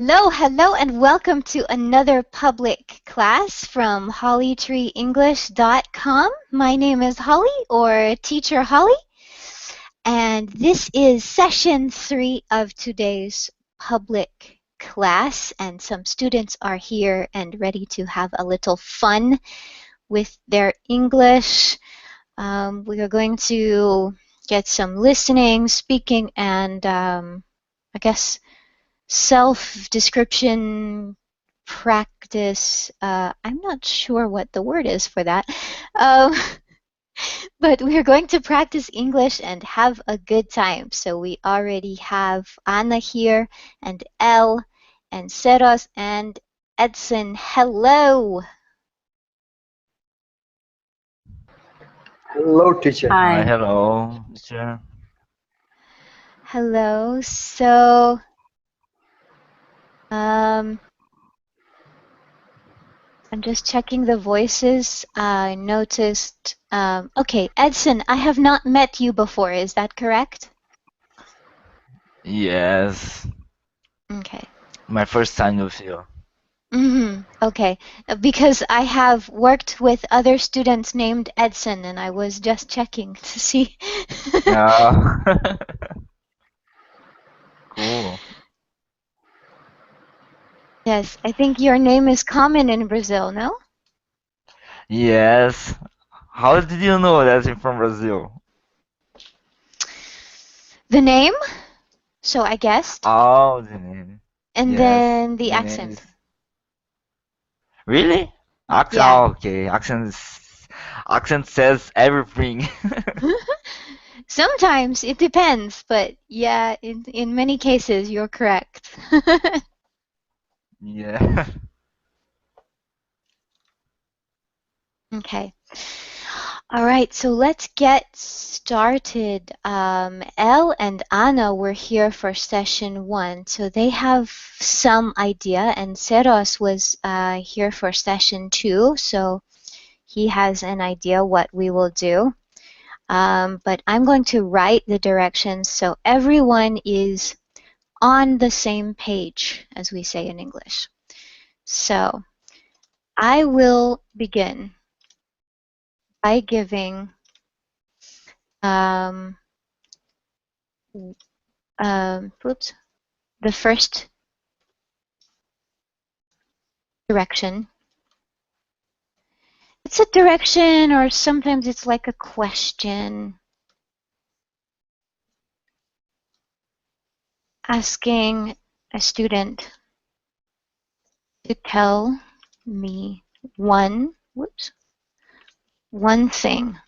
Hello, and welcome to another public class from hollytreeenglish.com. My name is Holly, or Teacher Holly, and this is session 3 of today's public class, and some students are here and ready to have a little fun with their English. We are going to get some listening, speaking, and I guess self-description practice. I'm not sure what the word is for that. Um, but we're going to practice English and have a good time. So we already have Anna here, and Elle, and Seros, and Edson. Hello. Hello, teacher. Hi. Hello, teacher. Hello. So, I'm just checking the voices. I noticed, okay, Edson, I have not met you before, is that correct? Yes, Okay. my first time with you. Okay, because I have worked with other students named Edson, and I was just checking to see. Oh, cool. Yes, I think your name is common in Brazil, no? Yes. How did you know that I'm from Brazil? The name, so I guessed, Oh, the name. and Yes, then the the name accent. is. Really? Accent? Yeah. Oh, okay. Accent says everything. Sometimes it depends, but yeah, in many cases you're correct. Yeah. Okay. All right, so let's get started. Elle and Anna were here for session 1, so they have some idea, and Seros was here for session 2, so he has an idea what we will do. But I'm going to write the directions so everyone is on the same page, as we say in English. So I will begin by giving oops, the first direction. It's a direction, or sometimes it's like a question, asking a student to tell me one thing.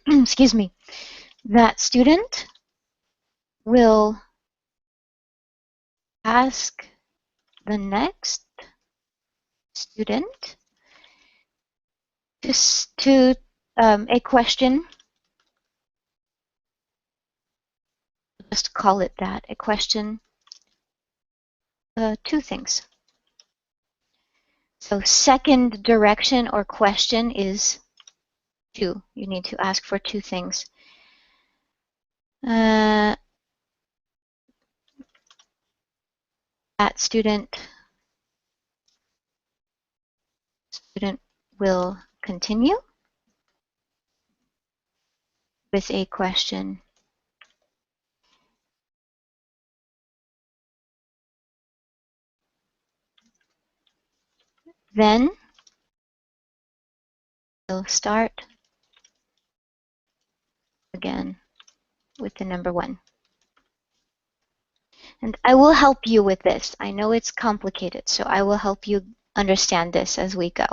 Excuse me. That student will ask the next student to a question. Just call it that, a question. 2 things. So second direction or question is 2. You need to ask for 2 things. That student will continue with a question. Then we'll start again with the number 1. And I will help you with this. I know it's complicated, so I will help you understand this as we go.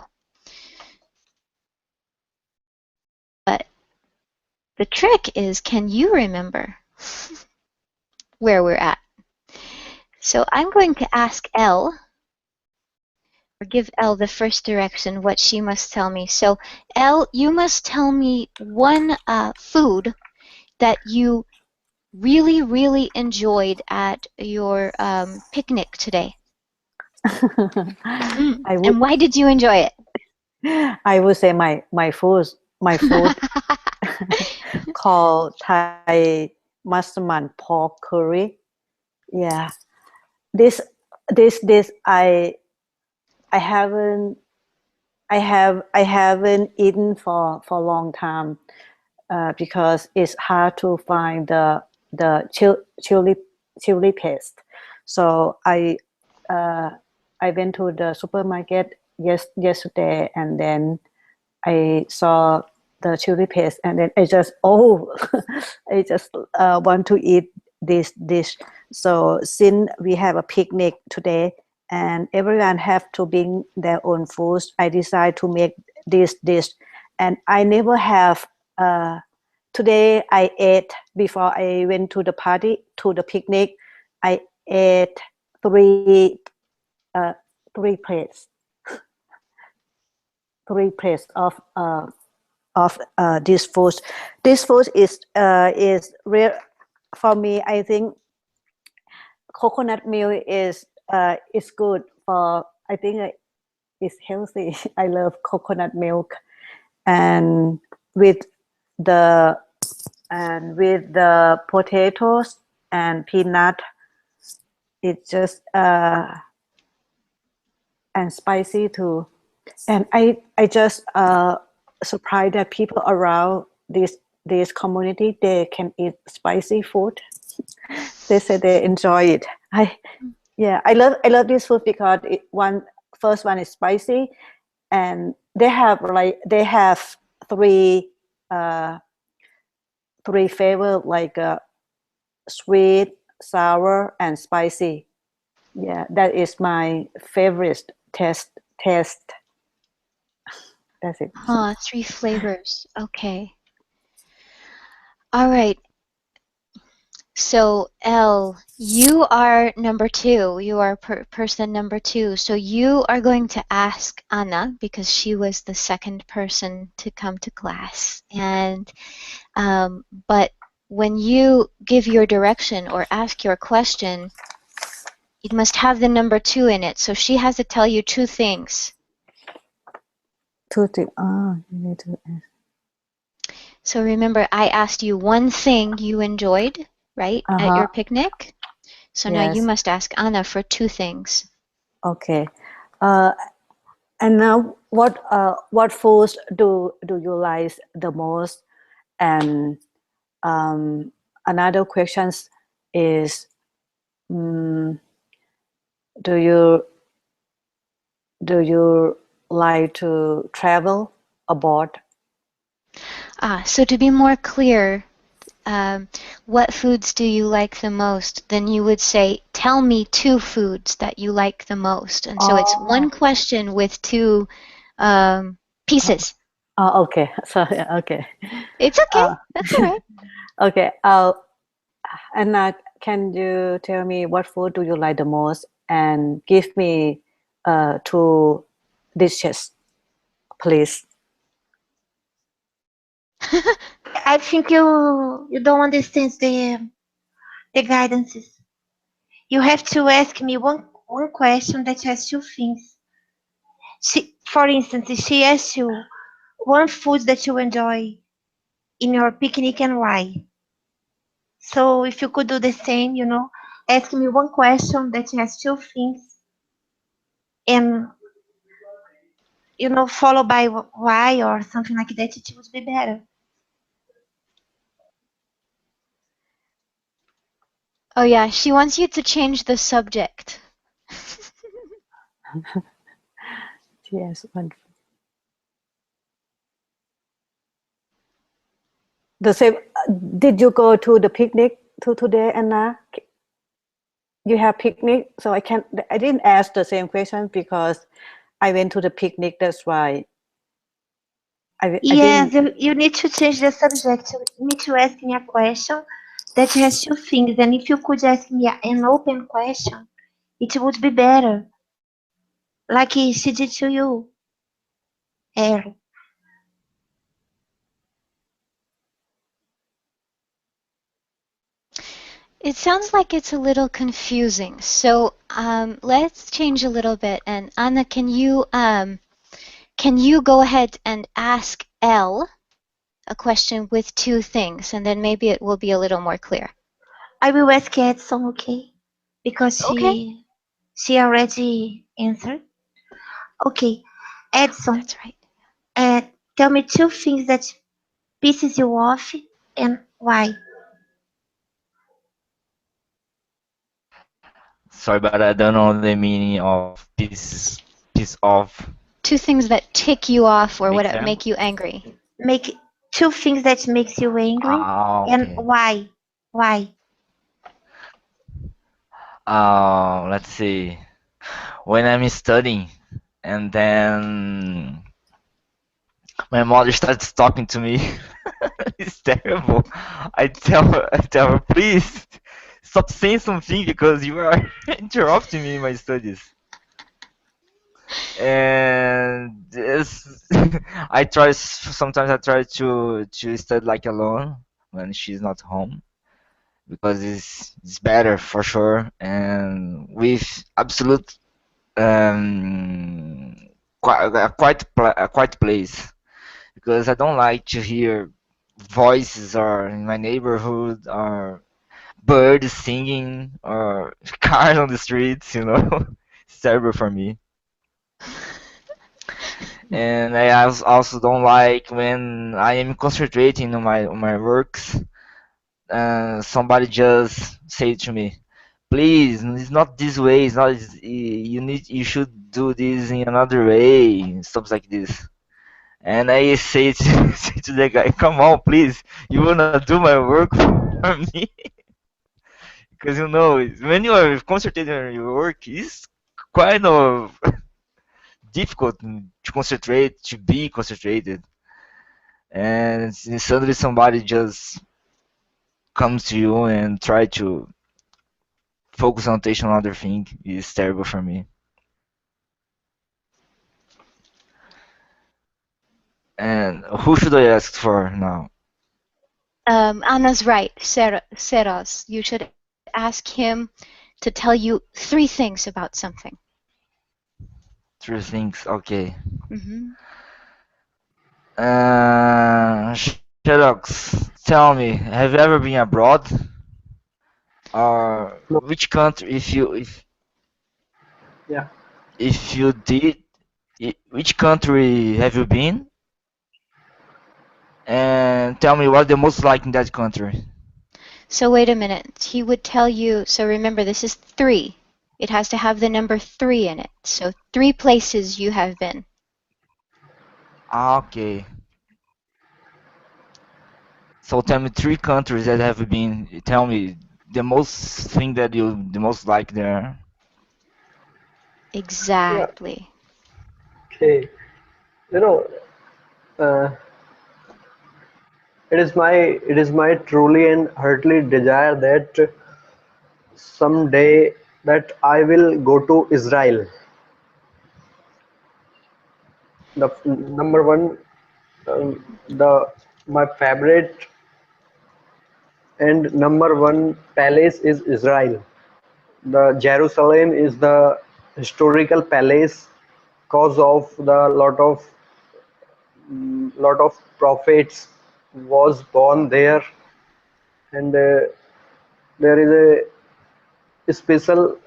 But the trick is, can you remember where we're at? So I'm going to ask Elle, or give Elle the first direction, what she must tell me. So Elle, you must tell me one food that you really, really enjoyed at your picnic today. And why did you enjoy it? I would say my food called Thai massaman pork curry. Yeah, this this I haven't I haven't eaten for a long time because it's hard to find the chili paste. So I went to the supermarket yesterday, and then I saw the chili paste, and then I just I just want to eat this dish. So since we have a picnic today and everyone have to bring their own food, I decided to make this dish. And I never have. Today I ate before I went to the party to the picnic. I ate three uh, three plates three plates of this food. This food is real for me. I think coconut milk is good for. I think it's healthy. I love coconut milk, and with the with the potatoes and peanut, it's just and spicy too. And I just surprised that people around this community, they can eat spicy food. They say they enjoy it. I love this food because first one is spicy, and they have three uh, three flavor like sweet, sour, and spicy. Yeah, that is my favorite taste. That's it. Huh, 3 flavors. Okay. All right. So, L, you are number 2. You are person number 2. So you are going to ask Anna because she was the second person to come to class. And but when you give your direction or ask your question, it must have the number 2 in it. So she has to tell you 2 things. Two things. Oh, you need to. So remember, I asked you one thing you enjoyed, right, at your picnic. So now you Yes. must ask Anna for 2 things. Okay. And now, what foods do you like the most? And another question is, do you like to travel abroad? So to be more clear, what foods do you like the most? Then you would say, tell me 2 foods that you like the most. And so it's one question with 2 pieces. Oh, okay. Sorry. Okay. It's okay. That's all right. Okay. Anna, can you tell me what food do you like the most, and give me 2 dishes, please? I think you don't understand the guidances. You have to ask me one question that has 2 things. For instance, if she asks you one food that you enjoy in your picnic and why. So if you could do the same, ask me one question that has 2 things and followed by why or something like that, it would be better. Oh yeah, she wants you to change the subject. Yes. The same. Did you go to the picnic today, Anna? You have picnic, so I didn't ask the same question because I went to the picnic. That's why I Yes, didn't. you need to change the subject. You need to ask me a question that has 2 things. And if you could ask me an open question, it would be better. Like she did to you, Earl. It sounds like it's a little confusing. So let's change a little bit. And Anna, can you go ahead and ask Elle a question with 2 things, and then maybe it will be a little more clear. I will ask Edson, okay? Because Okay. She already answered. Okay, Edson, That's right. uh, tell me two things that pisses you off and why. Sorry, but I don't know the meaning of piece off. Two things that tick you off or what Example? make you angry. Make two things that makes you angry Ah, and okay. why. Why? Let's see. When I'm studying, and then my mother starts talking to me. It's terrible. I tell her, please stop saying something because you are interrupting me in my studies. And this, sometimes I try to study like alone when she's not home because it's better for sure and with absolute um a quiet place because I don't like to hear voices or in my neighborhood or birds singing or cars on the streets. It's terrible for me. And I also don't like when I am concentrating on my works. Somebody just say to me, "Please, it's not this way. It's not. You should do this in another way." Stuff like this. And I say to, say to the guy, "Come on, please. You wanna do my work for me?" Because when you are concentrated on your work, it's kind of difficult to concentrate, to be concentrated. And suddenly somebody just comes to you and try to focus on attention on other thing is terrible for me. And who should I ask for now? Anna's right, Seros. You should ask him to tell you three things about something. Three things. Okay. Hmm. Sherlock, tell me, have you ever been abroad? Or No, which country, yeah. if you did, which country have you been? And tell me what the most like in that country. So wait a minute. He would tell you, so remember this is three. It has to have the number three in it. So three places you have been. Ah, okay. So tell me three countries that have been. Tell me the most thing that you the most like there. Yeah. Exactly. Okay. You know, uh, it is my truly and heartily desire that someday that I will go to Israel. The number one, the my favorite and number one palace is Israel. The Jerusalem is the historical palace cause of the lot of prophets was born there, and there is a special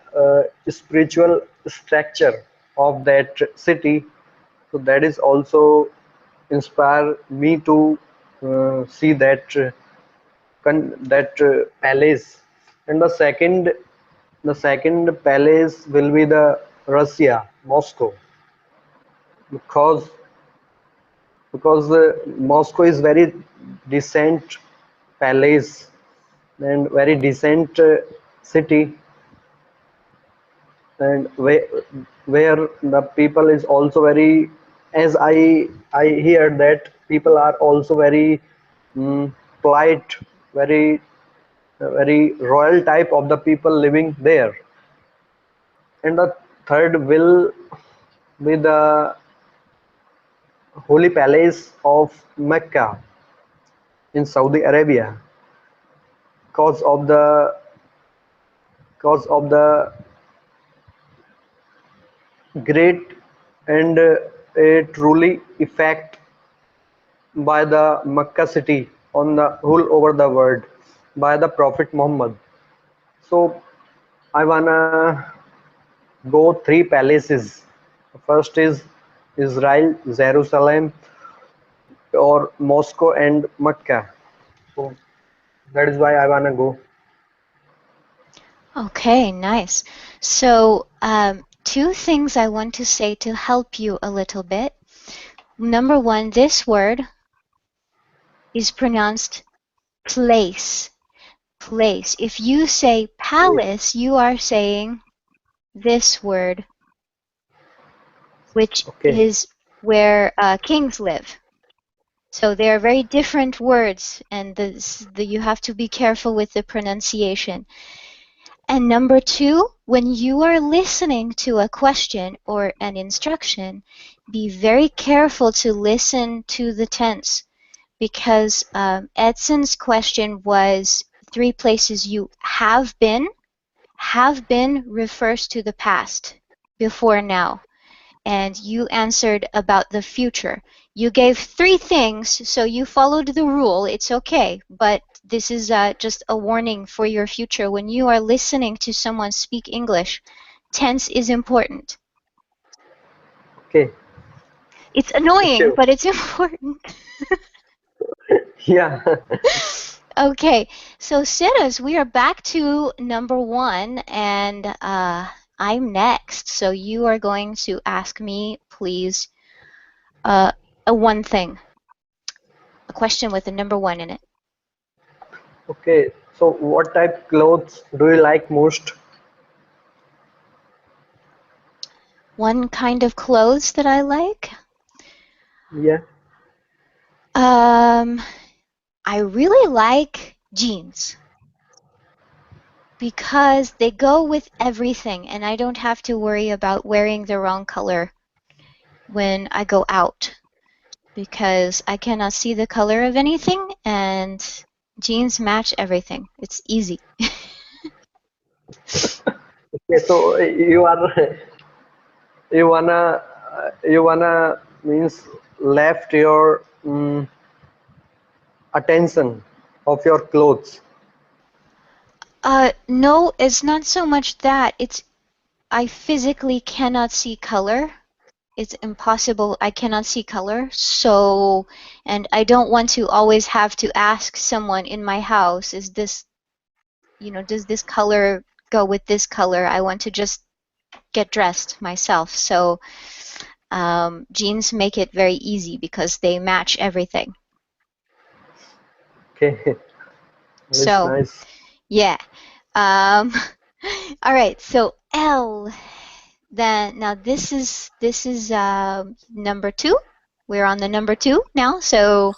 spiritual structure of that city. So that is also inspire me to see that palace. And the second palace will be the Russia, Moscow, because Moscow is very decent palace and very decent city, and where the people is also very, as I hear that people are also very polite, very very royal type of the people living there. And the third will be the holy palace of Mecca in Saudi Arabia, cause of the great and a truly effect by the Mecca city on the whole over the world by the Prophet Muhammad. So I wanna go three palaces. First is Israel, Jerusalem, or Moscow and Mecca. So that is why I wanna go. Okay, nice. So, two things I want to say to help you a little bit. Number one, this word is pronounced place. Place. If you say palace, you are saying this word, which Okay, is where kings live. So they are very different words, and you have to be careful with the pronunciation. And number two, when you are listening to a question or an instruction, be very careful to listen to the tense, because Edson's question was three places you have been. Have been refers to the past, before now. And you answered about the future. You gave three things, so you followed the rule. It's okay, but this is just a warning for your future. When you are listening to someone speak English, tense is important. okay, It's thank annoying, you. but it's important. Yeah. Okay, so Siddhas, we are back to number one, and I'm next. So you are going to ask me, please, a one thing, a question with a number one in it. Okay, so what type clothes do you like most? One kind of clothes that I like? Yeah. I really like jeans because they go with everything, and I don't have to worry about wearing the wrong color when I go out, because I cannot see the color of anything, and jeans match everything. It's easy. Okay, so you are you wanna means left your attention of your clothes. No, it's not so much that. It's I physically cannot see color. It's impossible. I cannot see color. So, and I don't want to always have to ask someone in my house, is this, does this color go with this color? I want to just get dressed myself. So, jeans make it very easy because they match everything. Okay, that is So, nice. yeah. Um, all right. So L. Then now this is number two. We're on the number two now. So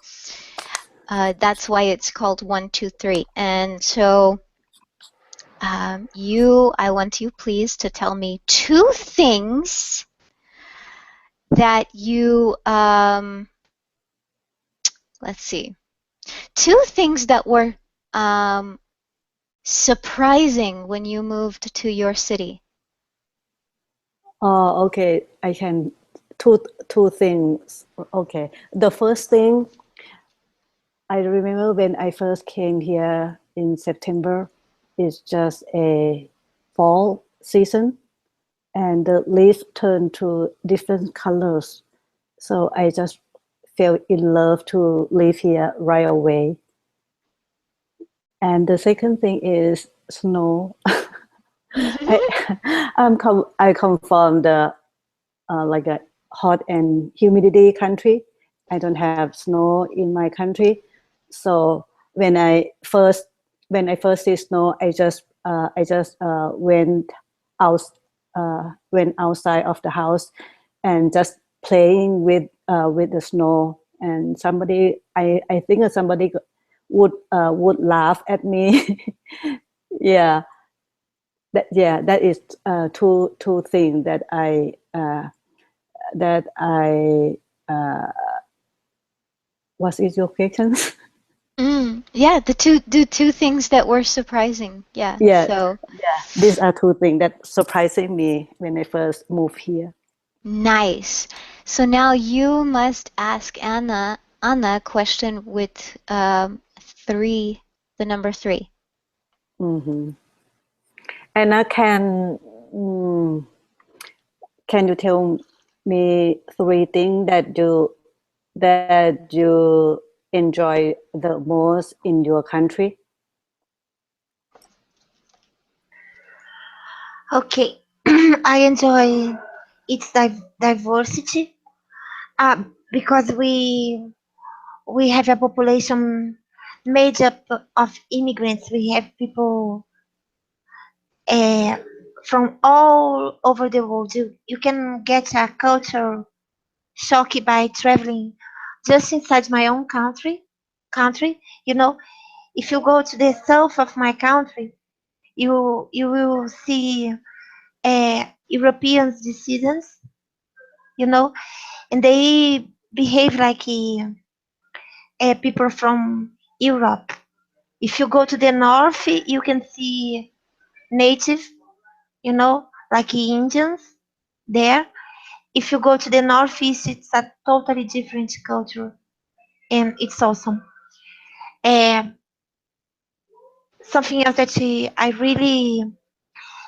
that's why it's called 1, 2, 3. And so I want you please to tell me two things that you let's see, two things that were um, surprising when you moved to your city. Oh, okay. I can two things. Okay. The first thing, I remember when I first came here in September, it's just a fall season, and the leaf turned to different colors. So I just fell in love to live here right away. And the second thing is snow. I come from the like a hot and humidity country. I don't have snow in my country, so when I first see snow, I just went outside of the house and just playing with the snow. And I think somebody would laugh at me. Yeah, that is two things that I what is your question? Yeah, the two things that were surprising. Yeah. Yeah, So these are two things that surprising me when I first moved here. nice. So now you must ask Anna a question with three, the number three. Hmm. And I can, mm, can you tell me three things that you enjoy the most in your country? Okay, I enjoy its diversity because we have a population made up of immigrants. We have people uh, from all over the world. You can get a culture shock by traveling just inside my own country. You know, if you go to the south of my country, you will see European citizens, you know, and they behave like people from Europe. If you go to the north, you can see native, like Indians there. If you go to the northeast, it's a totally different culture, and it's awesome. Uh, Something else that I really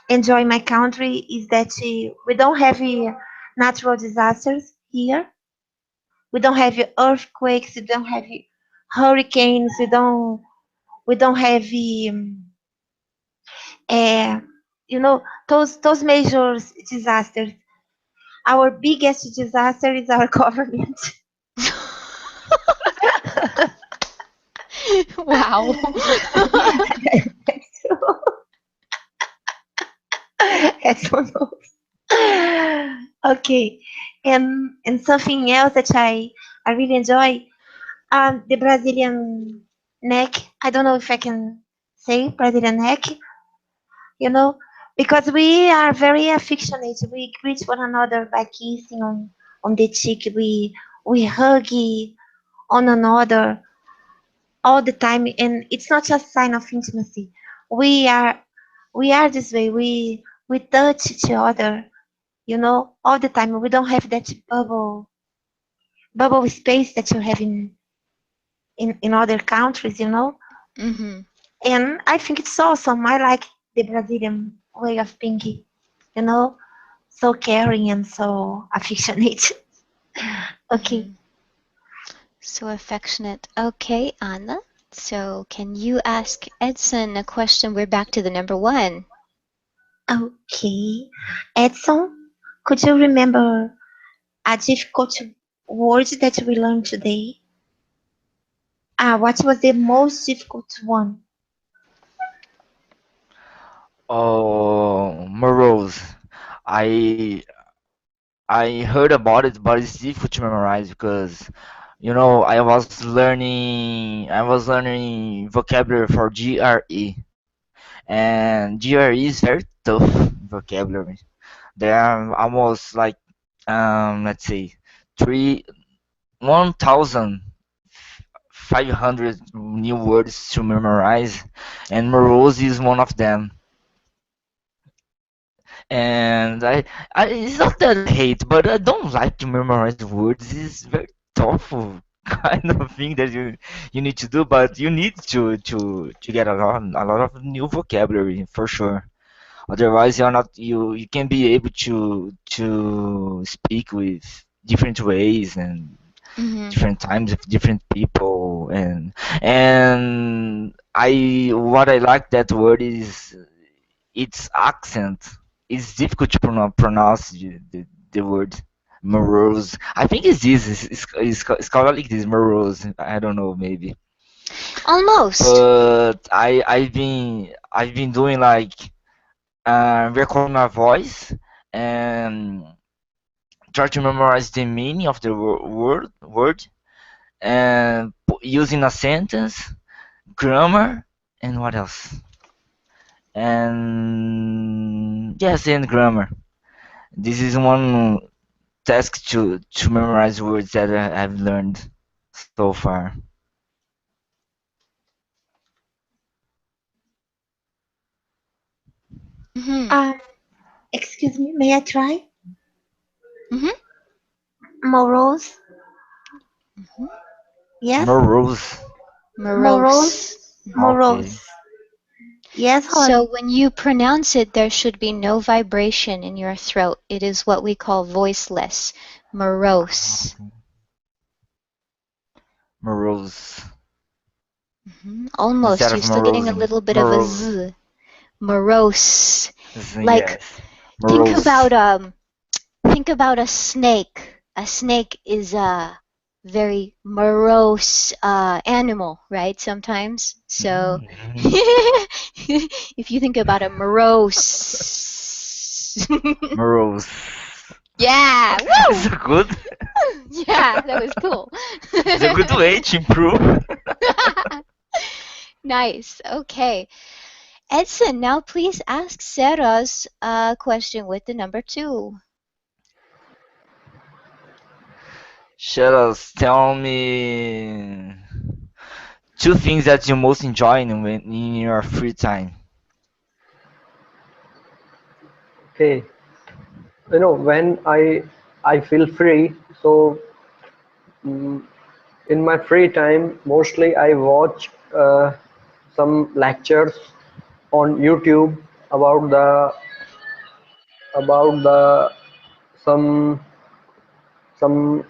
enjoy my country is that we don't have natural disasters here. We don't have earthquakes. We don't have hurricanes. We don't have uh, those major disasters. Our biggest disaster is our government. Wow. That's one of okay, and something else that I really enjoy, the Brazilian neck. I don't know if I can say Brazilian neck, you know, because we are very affectionate. We greet one another by kissing on the cheek. We hug on another all the time, and it's not just sign of intimacy. We are we are this way. We touch each other, all the time. We don't have that bubble space that you have in other countries. Hmm. And I think it's awesome. I like the Brazilian way of being, so caring and so affectionate. Okay. Hmm. So affectionate. Okay, Anna. So can you ask Edson a question? We're back to the number one. Okay. Edson, could you remember a difficult word that we learned today? What was the most difficult one? Oh, Morose. I I heard about it, but it's difficult to memorize because I was learning vocabulary for GRE, and GRE is very tough vocabulary. There are almost like let's say three 1,500 new words to memorize, and Morose is one of them. And it's not that I hate, but I don't like to memorize words. It's very tough kind of thing that you need to do, but you need to get a lot of new vocabulary for sure. Otherwise, you can be able to speak with different ways and Hmm. different times of different people, and I what I like that word is its accent. It's difficult to pronounce the word morose. I think it's this. It's called like this morose. I don't know, maybe. Almost. But I've been doing like recording my voice and try to memorize the meaning of the word and using a sentence, grammar, and what else? And yes, and grammar. This is one task to memorize words that I've learned so far. Hmm. Um, Excuse me, may I try? Hmm. Morose? Hmm. Yes? Morose. Morose? Morose. Hmm. Morose. Okay. Yes, So Rose. when you pronounce it, there should be no vibration in your throat. It is what we call voiceless, morose. Morose. Almost. Instead You're of still getting a morose. little bit of a Morose. z. Morose. Like Yes. think Morose. about think about a snake. A snake is a very morose animal, right? Sometimes. So Mhm. if you think about a morose. Morose. Yeah, It's woo! a good. Yeah, that was cool. It's a good way to improve. Nice. Okay. Edson, now please ask Sarah's question with the number 2. Shadows, tell me two things that you most enjoy in your free time. Okay, when I feel free, so mm, in my free time, mostly I watch some lectures on YouTube about the some some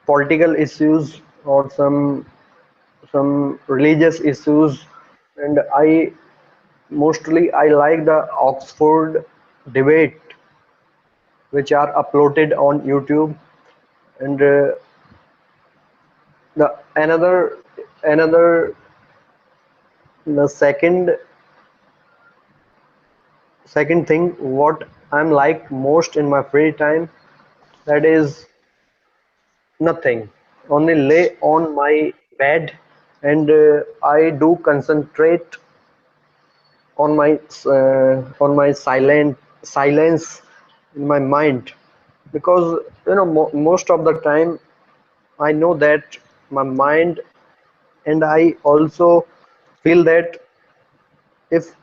political issues or some religious issues, and I like the Oxford debate which are uploaded on YouTube, and the another the second thing what I'm like most in my free time, that is nothing, only lay on my bed, and I do concentrate on my silence in my mind, because most of the time I know that my mind, and I also feel that if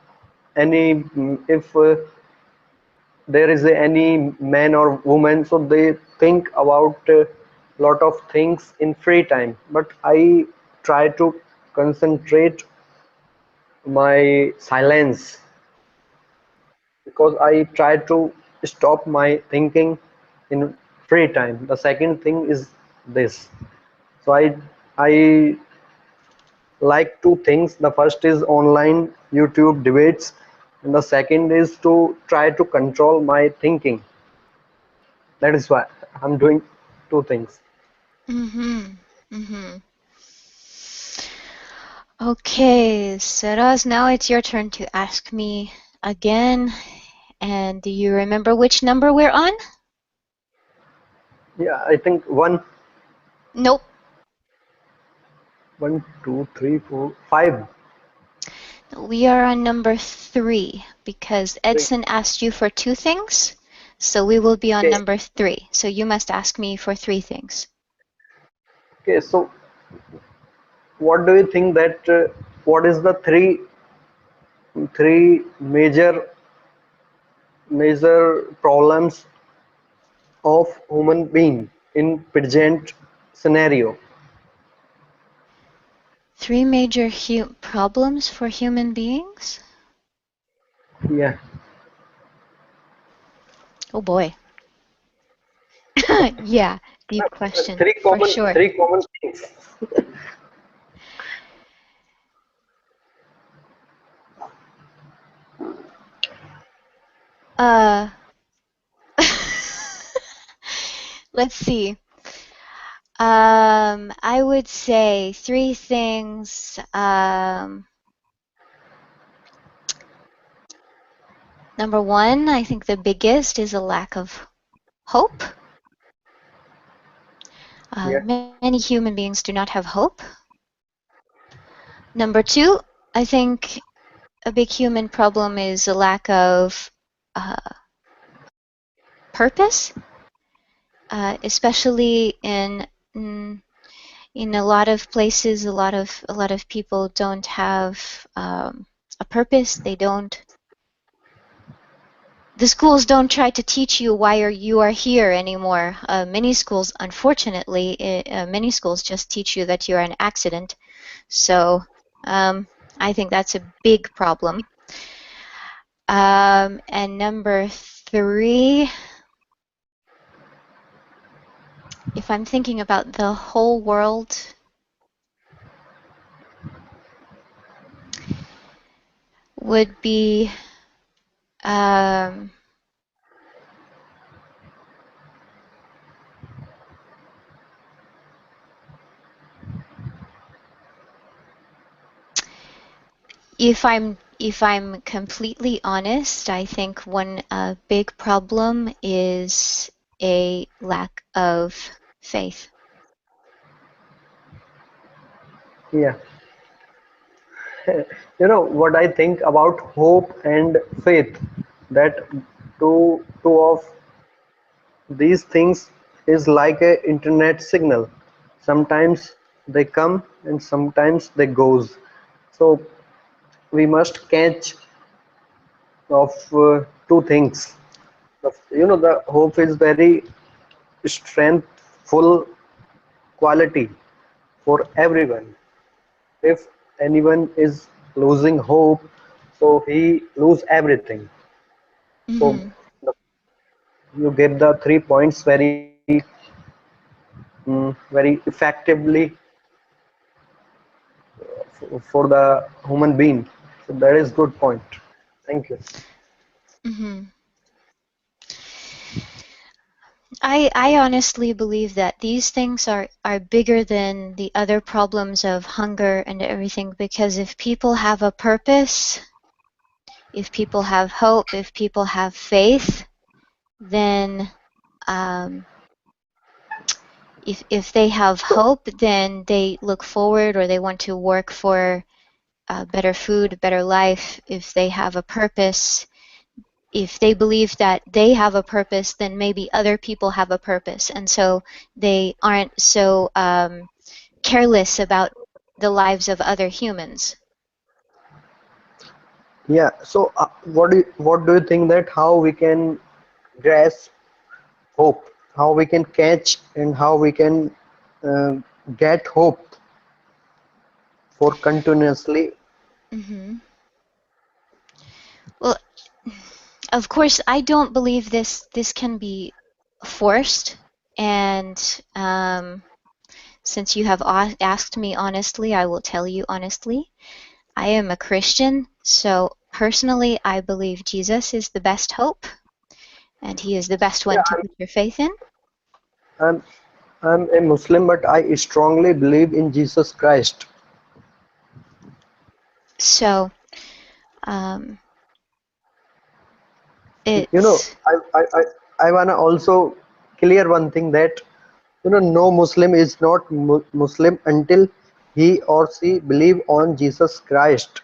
if there is any man or woman, so they think about a lot of things in free time, but I try to concentrate my silence, because I try to stop my thinking in free time. The second thing is this. So I like two things. The first is online YouTube debates, and the second is to try to control my thinking. That is why I'm doing two things. Mm-hmm. Mm-hmm. Okay, Saras, now it's your turn to ask me again. And do you remember which number we're on? Yeah, I think Nope. one, two, three, four, five. We are on number 3 because Three. Edson asked you for 2 things. So we will be on Okay. number 3. So you must ask me for 3 things. Okay. So, what do you think that what is the three major problems of human being in present scenario? 3 major problems for human beings? Yeah. Oh boy. Yeah, deep question for sure. Three common things. Uh, let's see. I would say 3 things. Number 1, I think the biggest is a lack of hope. Yeah. Many human beings do not have hope. Number 2, I think a big human problem is a lack of uh, purpose, especially in a lot of places. A lot of people don't have a purpose. The schools don't try to teach you why you are here anymore. Many schools, unfortunately, many schools just teach you that you're an accident. So I think that's a big problem. And number 3, if I'm thinking about the whole world, would be if I'm completely honest, I think one big problem is a lack of faith. Yeah. What I think about hope and faith, that two of these things is like a internet signal. Sometimes they come and sometimes they goes. So we must catch of two things. The hope is very strengthful quality for everyone. If anyone is losing hope, so he lose everything. So Mm-hmm. the, you get the 3 points very effectively for the human being. So that is good point. Thank you. Mm-hmm. I honestly believe that these things are bigger than the other problems of hunger and everything, because if people have a purpose, if people have hope, if people have faith, then um, if they have So hope, then they look forward or they want to work for better food, better life. If they have a purpose, if they believe that they have a purpose, then maybe other people have a purpose, and so they aren't so careless about the lives of other humans. yeah, so what do you think that how we can grasp hope, how we can catch and how we can uh, get hope for continuously? Hmm. Well, of course, I don't believe this can be forced, and since you have asked me honestly, I will tell you honestly. I am a Christian, so personally, I believe Jesus is the best hope, and he is the best Yeah, one to put your faith in. I'm I'm a Muslim, but I strongly believe in Jesus Christ. So, um, You know, it's I wanna also clear one thing that no Muslim is not Muslim until he or she believe on Jesus Christ.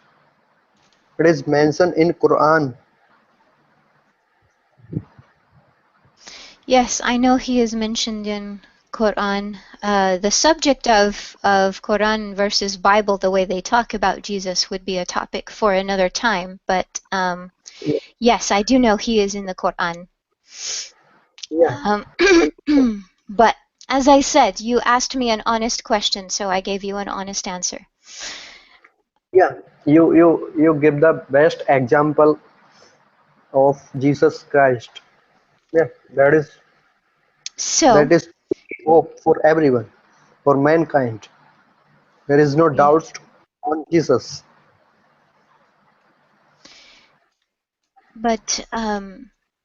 It is mentioned in Quran. yes, I know he is mentioned in Quran. The subject of Quran versus Bible, the way they talk about Jesus, would be a topic for another time. But yes, I do know he is in the Quran. Yeah, Um, but as I said, you asked me an honest question, so I gave you an honest answer. yeah. You give the best example of Jesus Christ. Yeah, So, that is hope for everyone, for mankind. There is no yes, doubt on Jesus. but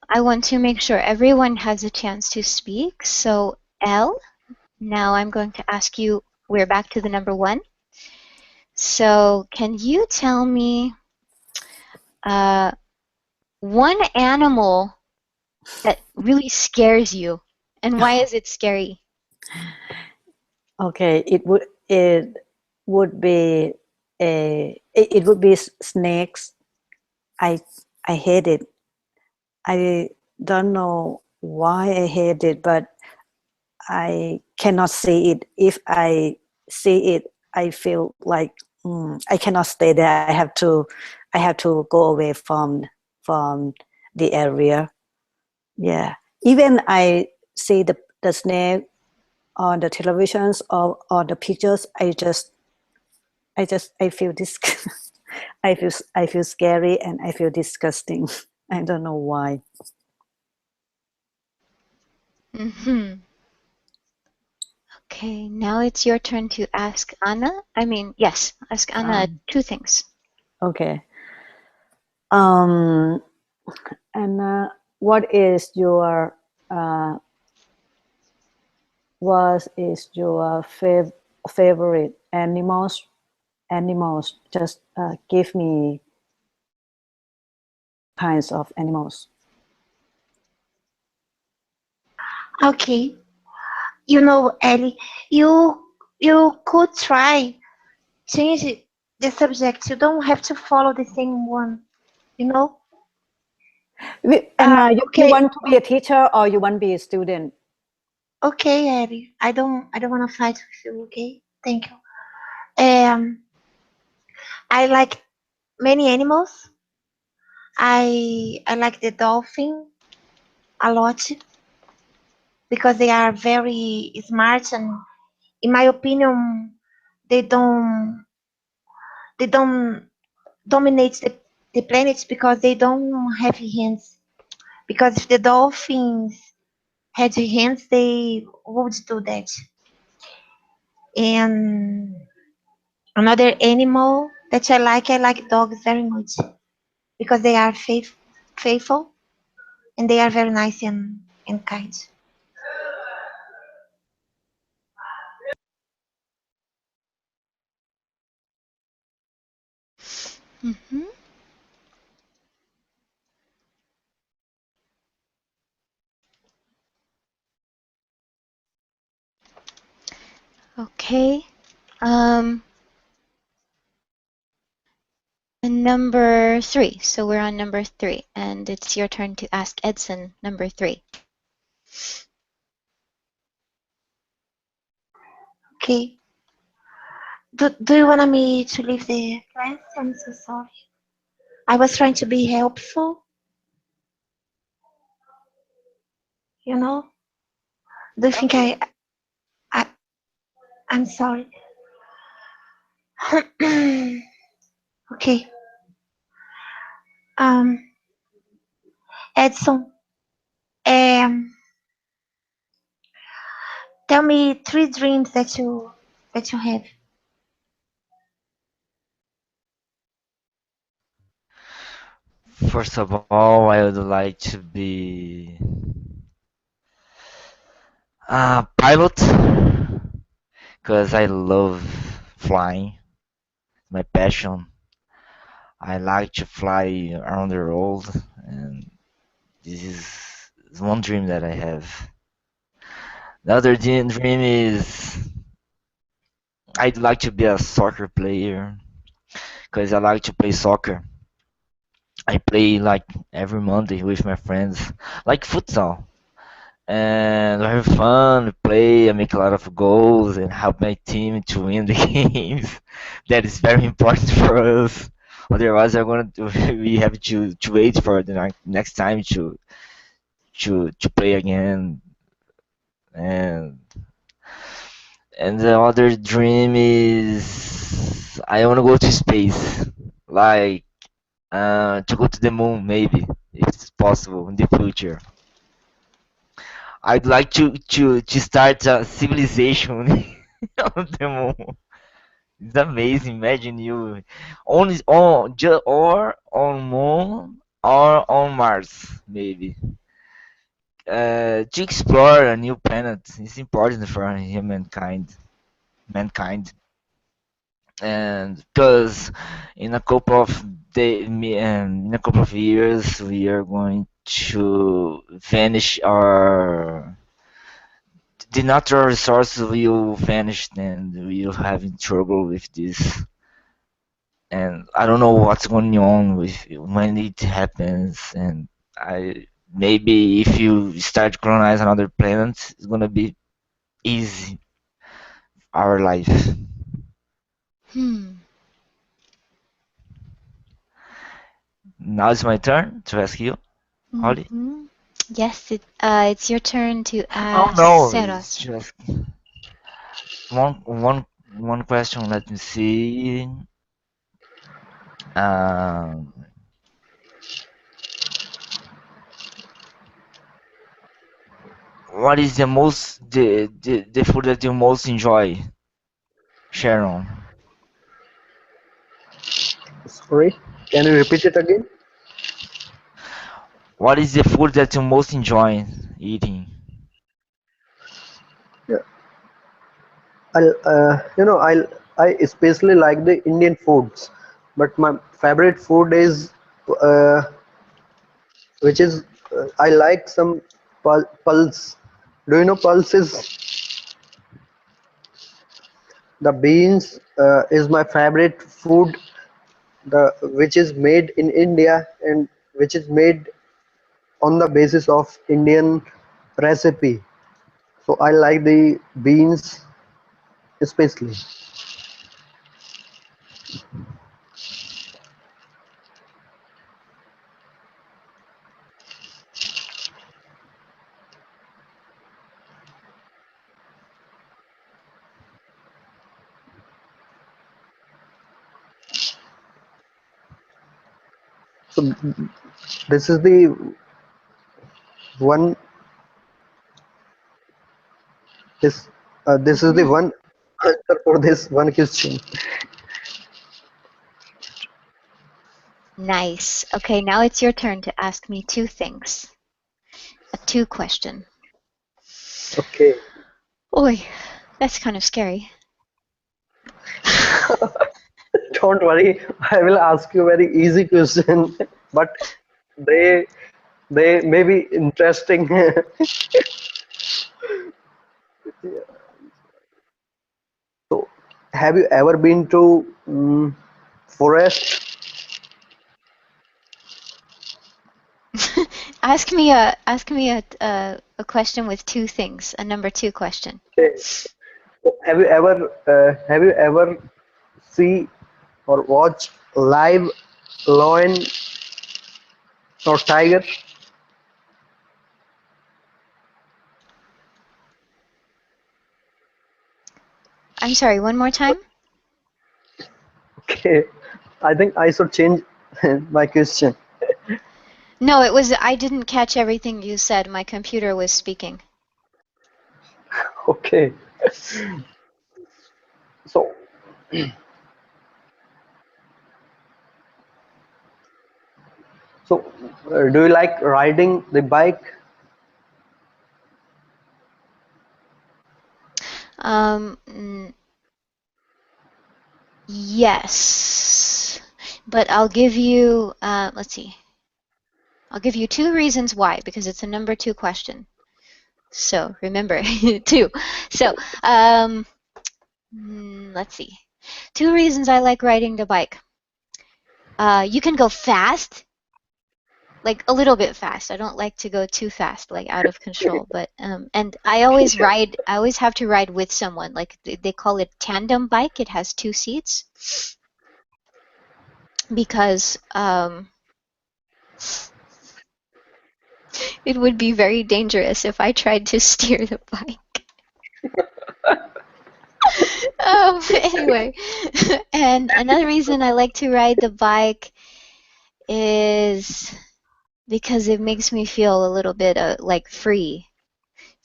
I want to make sure everyone has a chance to speak. So, L, now I'm going to ask you, we're back to the number 1. So, can you tell me uh, one animal that really scares you, and why is it scary? Okay, it would be it would be snakes. I I hate it. I don't know why I hate it, but I cannot see it. If I see it, I feel like I cannot stay there. I have to go away from the area. Yeah. Even I see the snake on the televisions or on the pictures, I feel this. I feel scary and I feel disgusting. I don't know why. Mm-hmm. Okay, now it's your turn to ask Anna. Yes, ask Anna two things. Okay. And what is your favorite animals? Just give me kinds of animals. Okay. You know, Ellie, you could try change the subject. You don't have to follow the same one. You know. And you Okay. want to be a teacher or you want to be a student? Okay, Ellie. I don't want to fight with you. Okay. Thank you. I like many animals. I like the dolphin a lot because they are very smart and, in my opinion, they don't dominate the planet because they don't have hands. Because if the dolphins had hands, they would do that. And another animal that I like dogs very much because they are faithful and they are very nice and kind. Mm-hmm. Okay. And number 3. So we're on number 3, and it's your turn to ask Edson number 3. Okay. Do you want me to leave the class? I'm so sorry. I was trying to be helpful, you know. Do you think I I'm sorry. Okay. Um, Edson, um, tell me 3 dreams that you have. First of all, I would like to be a pilot because I love flying. My passion. I like to fly around the world, and this is one dream that I have. The other dream is I'd like to be a soccer player because I like to play soccer. I play like every Monday with my friends, like futsal. And I have fun, play, I make a lot of goals and help my team to win the games. That is very important for us. Otherwise, we have to wait for the next time to play again. And the other dream is I want to go to space, like to go to the moon maybe if it's possible in the future. I'd like to start a civilization on the moon. It's amazing. Imagine you only on or on moon or on Mars maybe. To explore a new planet is important for mankind, and because in a couple of years we are going to vanish our the natural resources will vanish and we'll have trouble with this. And I don't know what's going on with when it happens. And I maybe if you start colonize another planet, it's gonna be easy our life. Hmm. Now it's my turn to ask you, Holly. Mm-hmm. Yes, it's your turn to Oh ask no, it's Seros. just one question. Let me see. Um, what is the food that you most enjoy, Sharon? Sorry, can you repeat it again? What is the food that you most enjoy eating? Yeah, I especially like the Indian foods, but my favorite food is uh, which is I like some pulse. Do you know pulses? The beans is my favorite food. The which is made in India and which is made on the basis of Indian recipe. So I like the beans especially. So this is the one this this is the Mhm. one answer for this one question. Nice. Okay, now it's your turn to ask me two things. A two question. Okay. Oi, that's kind of scary. Don't worry, I will ask you very easy question, but they they may be interesting. So, have you ever been to forest? ask me a question with two things. A number two question. Okay. So have you ever see or watch live lion or tiger? I'm sorry, one more time? Okay, I think I should change my question. No, it was I didn't catch everything you said. My computer was speaking. Okay, so so do you like riding the bike? Mm, yes. But I'll give you let's see. I'll give you two reasons why because it's a number two question. So, remember, two. So, let's see. Two reasons I like riding the bike. You can go fast, like a little bit fast. I don't like to go too fast, like out of control. But and I always Yeah. ride. I always have to ride with someone. Like they call it tandem bike. It has two seats because it would be very dangerous if I tried to steer the bike. Anyway, and another reason I like to ride the bike is because it makes me feel a little bit like free.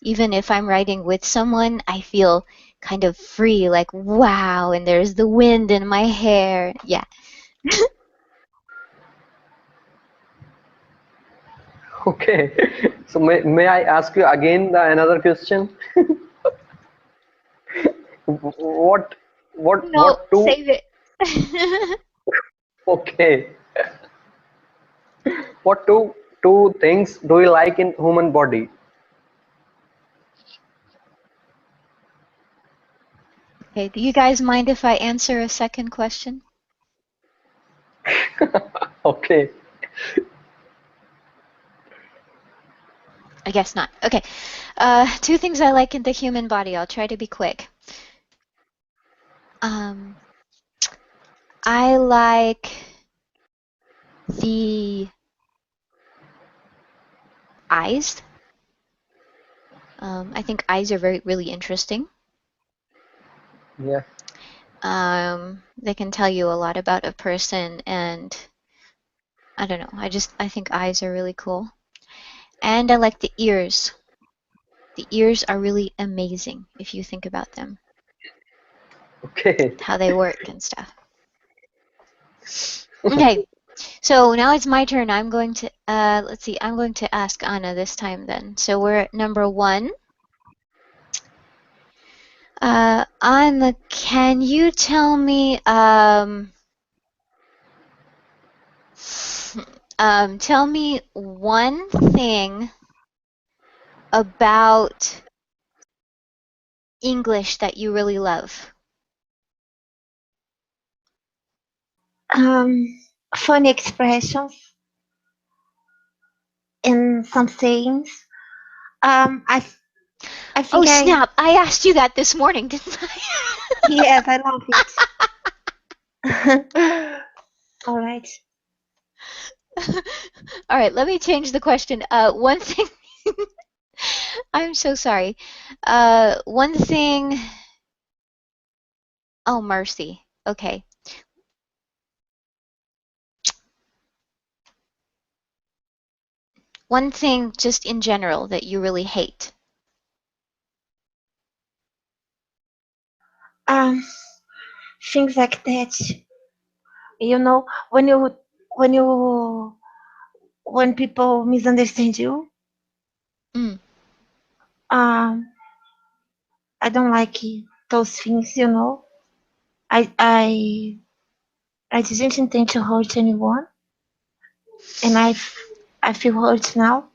Even if I'm riding with someone, I feel kind of free, like wow, and there's the wind in my hair. Yeah. Okay, so may I ask you again another question? What No, what two? save it. Okay, what two things do you like in human body? Okay, do you guys mind if I answer a second question? Okay, I guess not. Okay. Two things I like in the human body. I'll try to be quick. Um, I like the eyes. I think eyes are really interesting. yeah. They can tell you a lot about a person, and I don't know. I think eyes are really cool. And I like the ears. The ears are really amazing if you think about them, Okay. how they work and stuff. Okay, so now it's my turn. I'm going to let's see. I'm going to ask Anna this time then. So we're at number 1. Anna, can you tell me tell me one thing about English that you really love? Funny expressions and some sayings. I Oh think snap! I asked you that this morning, didn't I? yes, I love it. All right. All right, let me change the question. One thing. I'm so sorry. One thing. Oh, mercy. Okay. One thing just in general that you really hate. Um, Things like that. You know, when you when people misunderstand you, Mm. um, I don't like those things. You know, I I I didn't intend to hurt anyone, and I feel hurt now.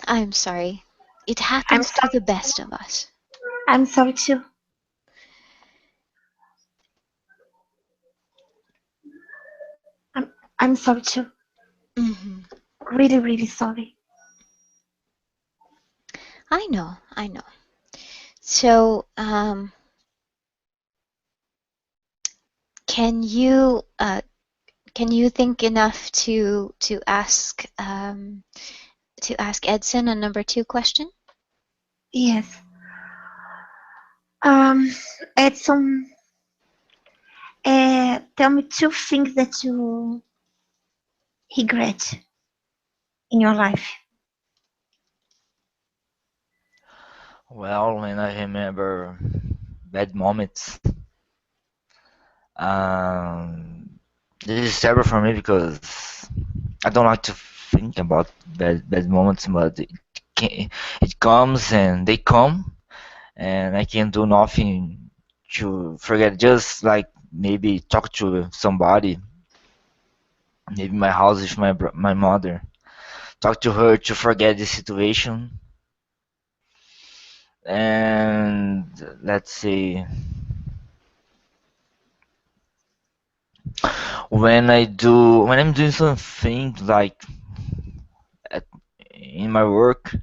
I'm sorry. It I'm happens to sorry the too. best of us. I'm sorry too. I'm I'm sorry too. Hmm. Really, really sorry. I know. I know. So, can you think enough to ask Edson a number 2 question? Yes. Um, Edson, tell me 2 things that you regret in your life. Well, when I remember bad moments, um, this is terrible for me because I don't like to think about bad moments, but it comes and they come, and I can do nothing to forget. Just like maybe talk to somebody, maybe my house with my mother, talk to her to forget the situation, and let's see. When I'm doing something like at, in my work,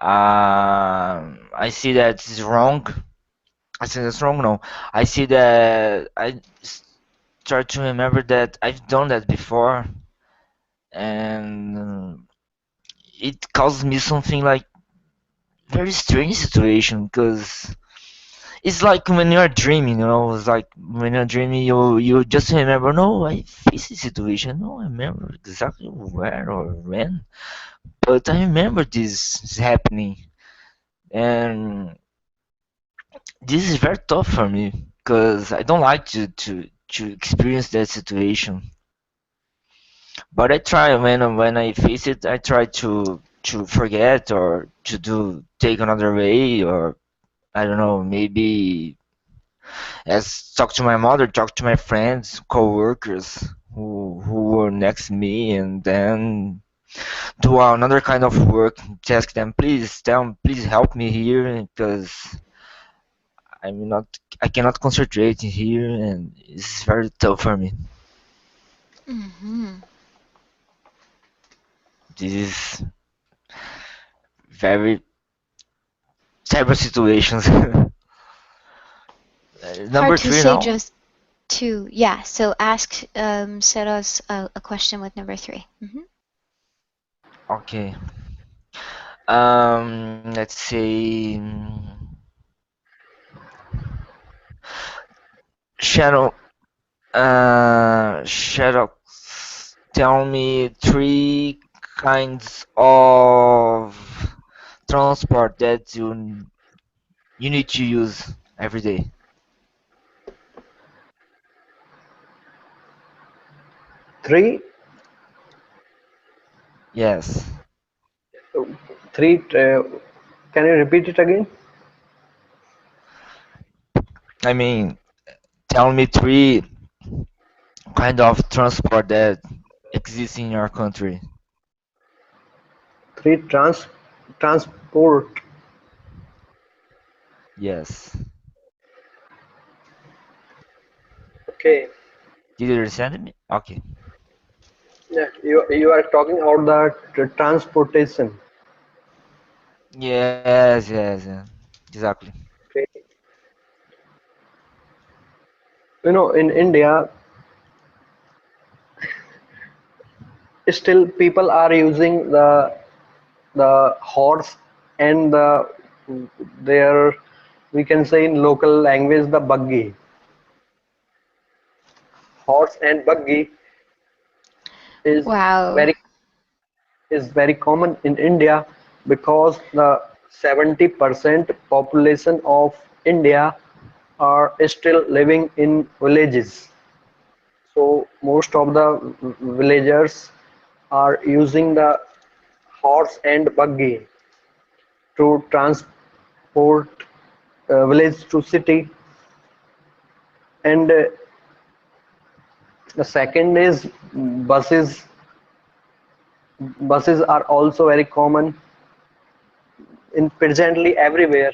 I see that it's wrong. I see that's wrong. No, I see that try to remember that I've done that before, and it causes me something like very strange situation because it's like when you're dreaming, it's like when you're dreaming, you just remember, no, I faced this situation, no, I remember exactly where or when, but I remember this is happening, and this is very tough for me because I don't like to experience that situation. But I try when I face it, I try to forget or to do take another way, or I don't know, maybe as talk to my mother, talk to my friends, co-workers who were next to me, and then do another kind of work. To ask them, please help me here because I cannot concentrate here, and it's very tough for me. Hmm. This is very terrible situations. Hard Number to three say now. just 2. Yeah, so ask set us a question with number 3. Hmm. Okay. Let's say Shadow, Shadow, tell me three kinds of transport that you need to use every day. Three, Yes, three. Can you repeat it again? I mean, tell me three kind of transport that exists in your country. Three transport. Yes. Okay. Did you understand me? Okay. Yeah, you are talking about the transportation. Yes, yes, yeah. Exactly. Okay. In India, still people are using the horse and their, we can say in local language, the buggy. Horse and buggy is Wow. very is very common in India because the 70% population of India are still living in villages. So most of the villagers are using the horse and buggy to transport village to city. And the second is buses. Buses are also very common in presently everywhere.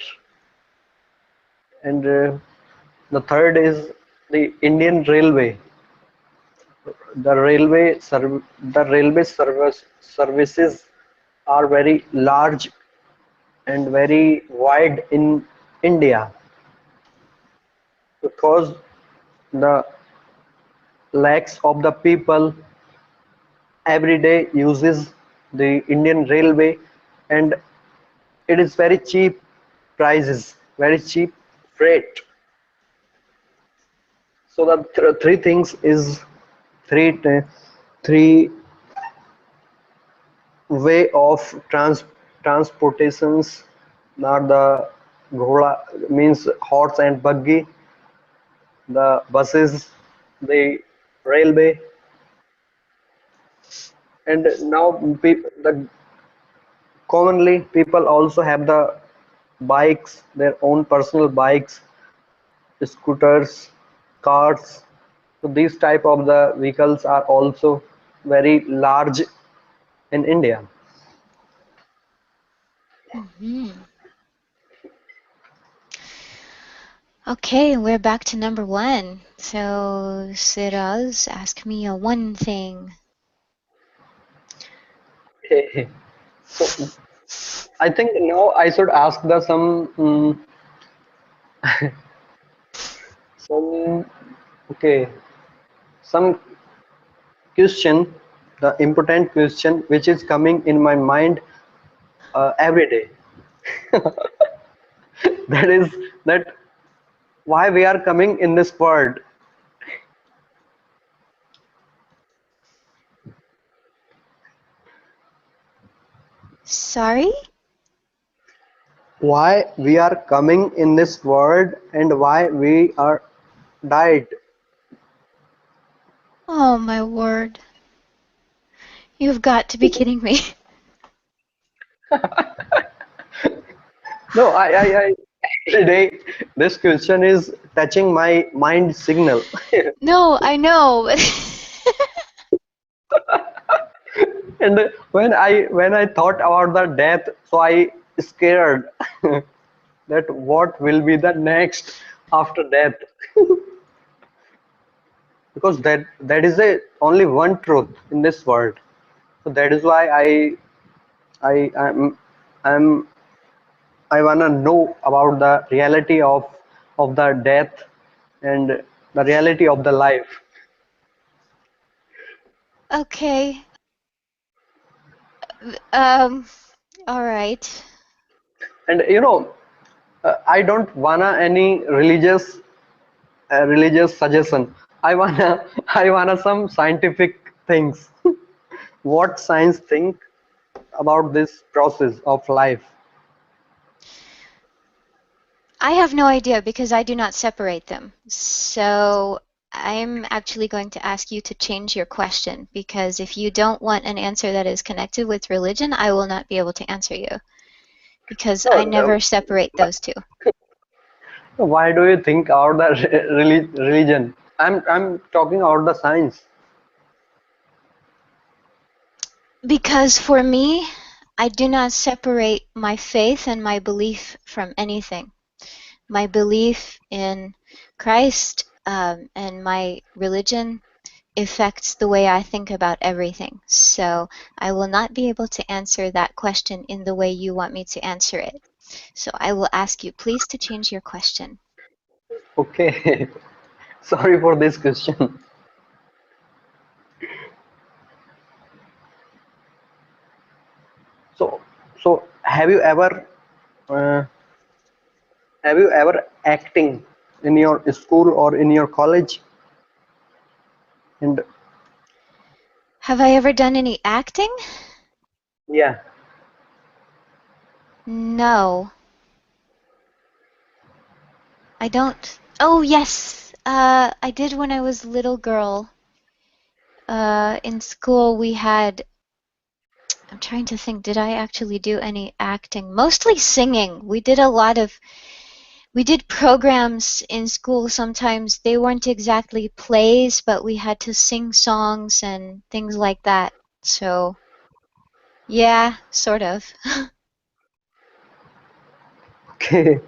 And the third is the Indian Railway. The railway services are very large and very wide in India because the lakhs of the people every day uses the Indian Railway, and it is very cheap prices, very cheap freight. So the three things is three way of transportations are the ghoda, means horse and buggy, the buses, the railway, and now the commonly people also have the bikes, their own personal bikes, scooters, cars. So these type of the vehicles are also very large in India. Hmm. Okay, we're back to number one. So, Siraz, ask me a one thing. So I think now I should ask the some okay, some question, the important question which is coming in my mind every day. That is that why we are coming in this world, Sorry? why we are coming in this world, and why we are died. Oh, my word. You've got to be kidding me. No, I every day this question is touching my mind signal. No, I know. And when I thought about the death, so I scared that what will be the next after death, because that is a only one truth in this world. So that is why I'm I wanna know about the reality of the death and the reality of the life. Okay. Um, all right. And I don't wanna any religious religious suggestion. I wanna I wanna some scientific things. What science think about this process of life? I have no idea because I do not separate them. So I'm actually going to ask you to change your question because if you don't want an answer that is connected with religion, I will not be able to answer you because No, I never separate those two. why do you think about the religion? I'm talking about the science. Because for me, I do not separate my faith and my belief from anything. My belief in Christ and my religion affects the way I think about everything. So I will not be able to answer that question in the way you want me to answer it. So I will ask you please to change your question. Okay. Sorry for this question. So so uh, have you ever acting in your school or in your college? And Have I ever done any acting? yeah, No, I don't. Oh, yes. I did when I was little girl. In school we had, I'm trying to think, did I actually do any acting? Mostly singing. We did programs in school. Sometimes they weren't exactly plays, but we had to sing songs and things like that. So, yeah, sort of. okay.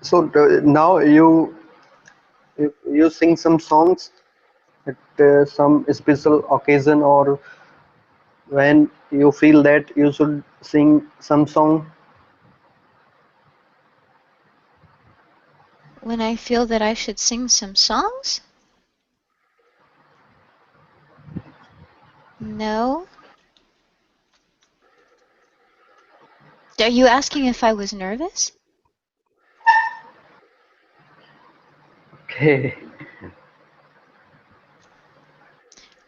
So now you sing some songs at some special occasion, or when you feel that you should sing some song. When I feel that I should sing some songs? No. Are you asking if I was nervous? Okay.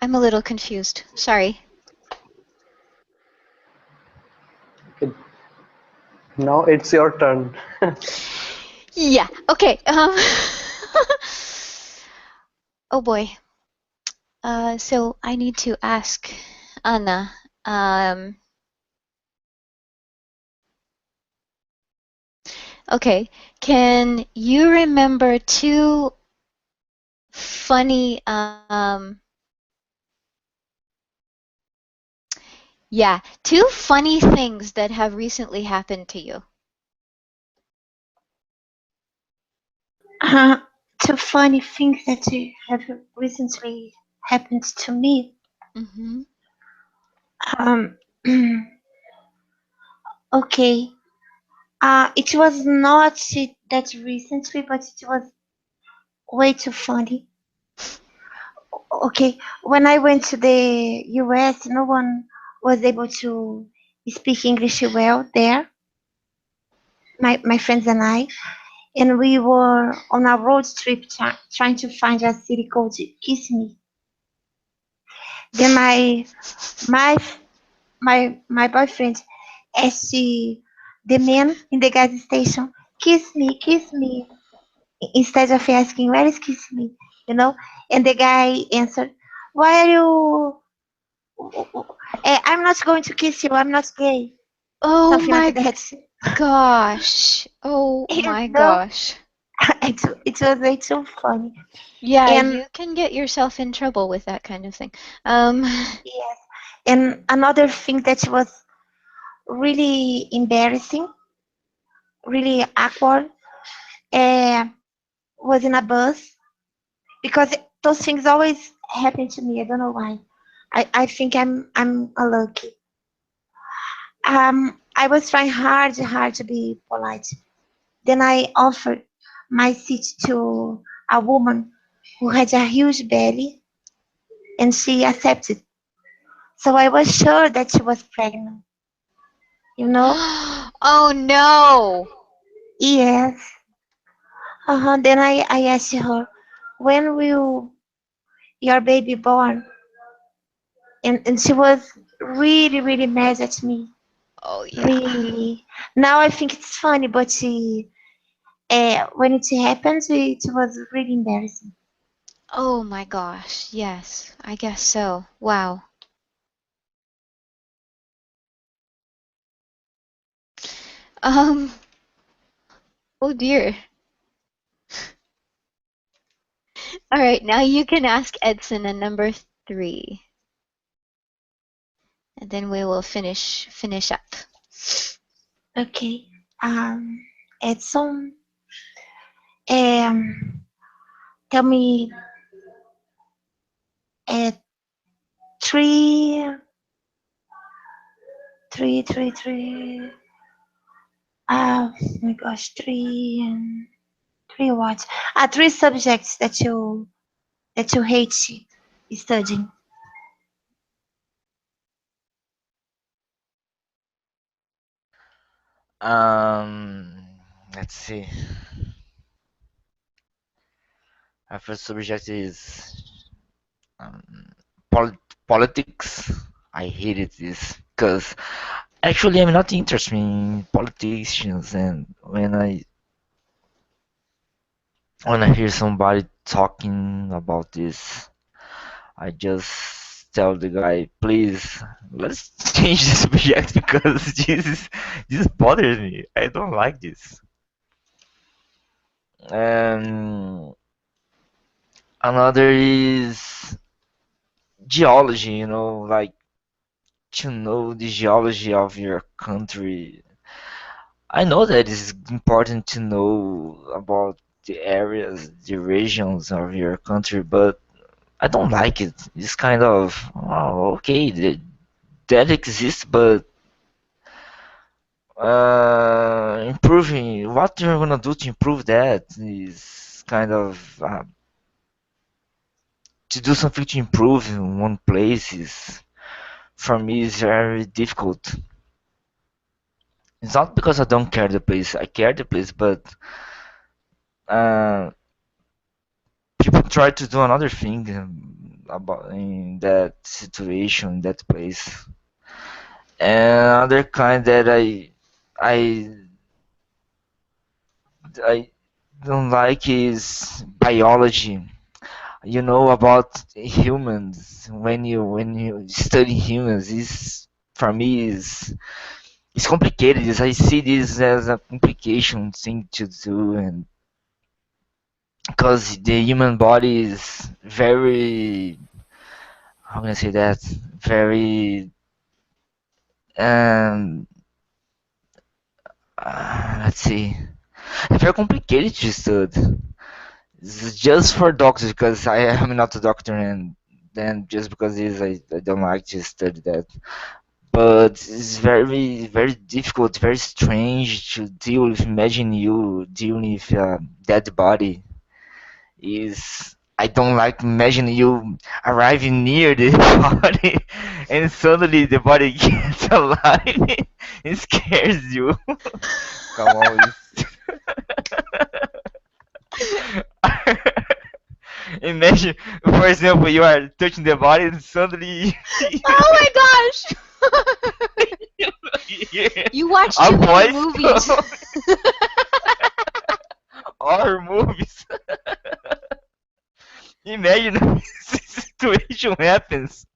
I'm a little confused. Sorry. Okay. Now it's your turn. Yeah, okay. Oh boy. So I need to ask Anna. Um, okay, can you remember two funny, yeah, two funny things that have recently happened to you? Uh, Two funny things that have recently happened to me. Mm-hmm. Um, okay. It was not that recently, but it was way too funny. Okay, when I went to the US, no one was able to speak English well there. My friends and I, and we were on a road trip trying to find a city called Kissimmee. Then my my boyfriend asked the man in the gas station, kiss me, instead of asking, where is kiss me, you know? And the guy answered, why are you, I'm not going to kiss you, I'm not gay. Oh Something like my that. gosh. Oh You my know, gosh. it was way too funny. Yeah, And you can get yourself in trouble with that kind of thing. Um, yes, and another thing that was really embarrassing, really awkward, uh, was in a bus because those things always happen to me. I don't know why. I think I'm lucky. I was trying hard to be polite. Then I offered my seat to a woman who had a huge belly, and she accepted. So I was sure that she was pregnant. You know? oh no. Yes. Then I asked her, when will your baby born? And she was really, really mad at me. Oh yeah. Really. Now I think it's funny, but when it happened, it was really embarrassing. Oh my gosh. Yes, I guess so. Wow. Um, oh dear. All right, now you can ask Edson a number three, and then we will finish up. Okay. Edson, um, tell me, uh, three, three. Oh my gosh, three what? Three subjects that you hate studying. Um, let's see. My first subject is um, pol- politics. I hated this because actually I'm not interested in politicians, and when I hear somebody talking about this, I just tell the guy, please, let's change the subject because this bothers me. I don't like this. And another is geology, like to know the geology of your country. I know that it's important to know about the areas, the regions of your country, but I don't like it. It's kind of, oh, okay, that exists, but improving what you're gonna do to improve that is kind of to do something to improve in one place is for me is very difficult. It's not because I don't care the place. I care the place, but uh, people try to do another thing about in that situation, that place. And another kind that I I don't like is biology. You know about humans when you study humans is for me is it's complicated. I see this as a complication thing to do, and because the human body is very, how can I say that, very um let's see, very complicated to study. It's just for doctors because I am not a doctor, and then just because it is I don't like to study that. But it's very very difficult, very strange to deal with. Imagine you dealing with a dead body. Is I don't like imagine you arriving near the body and suddenly the body gets alive and scares you. Come on, imagine, for example, you are touching the body and suddenly Oh my gosh! you hear You watch a too many voice movies. come. Horror movies. Imagine this situation happens.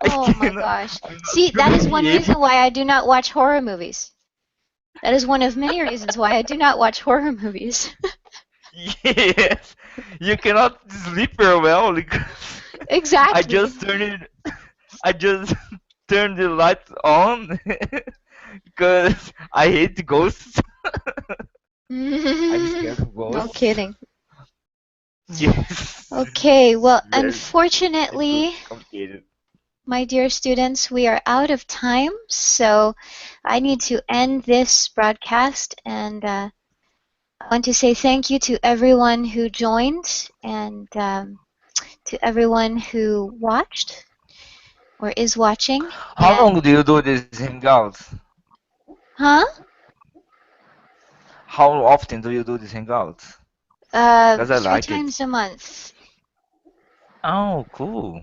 I Oh my cannot. gosh. I'm not See, that gonna is one be able. reason why I do not watch horror movies. That is one of many reasons why I do not watch horror movies. Yes, you cannot sleep very well because I Exactly. just turned it. I just turned the lights on because I hate ghosts. I'm scared of No ghosts. kidding. Yes, Okay, it's well, very difficult, unfortunately, complicated. my dear students, we are out of time, so I need to end this broadcast, and I want to say thank you to everyone who joined and to everyone who watched or is watching. How And long do you do this hangout? huh? how often do you do these hangouts? Because I Three like it. times a month. Oh, cool.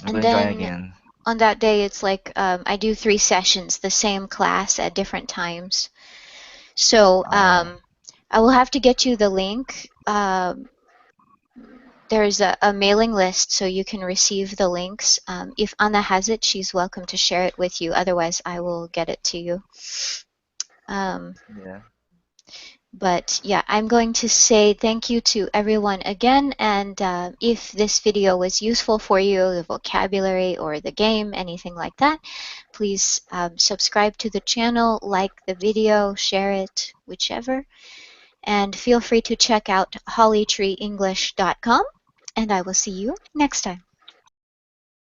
I'm And gonna join then again. on that day, it's like I do 3 sessions, the same class at different times. So Oh, I will have to get you the link. There's a mailing list, so you can receive the links. If Anna has it, she's welcome to share it with you. Otherwise, I will get it to you. yeah. But yeah, I'm going to say thank you to everyone again. And if this video was useful for you, the vocabulary or the game, anything like that, please subscribe to the channel, like the video, share it, whichever. And feel free to check out hollytreeenglish.com. And I will see you next time.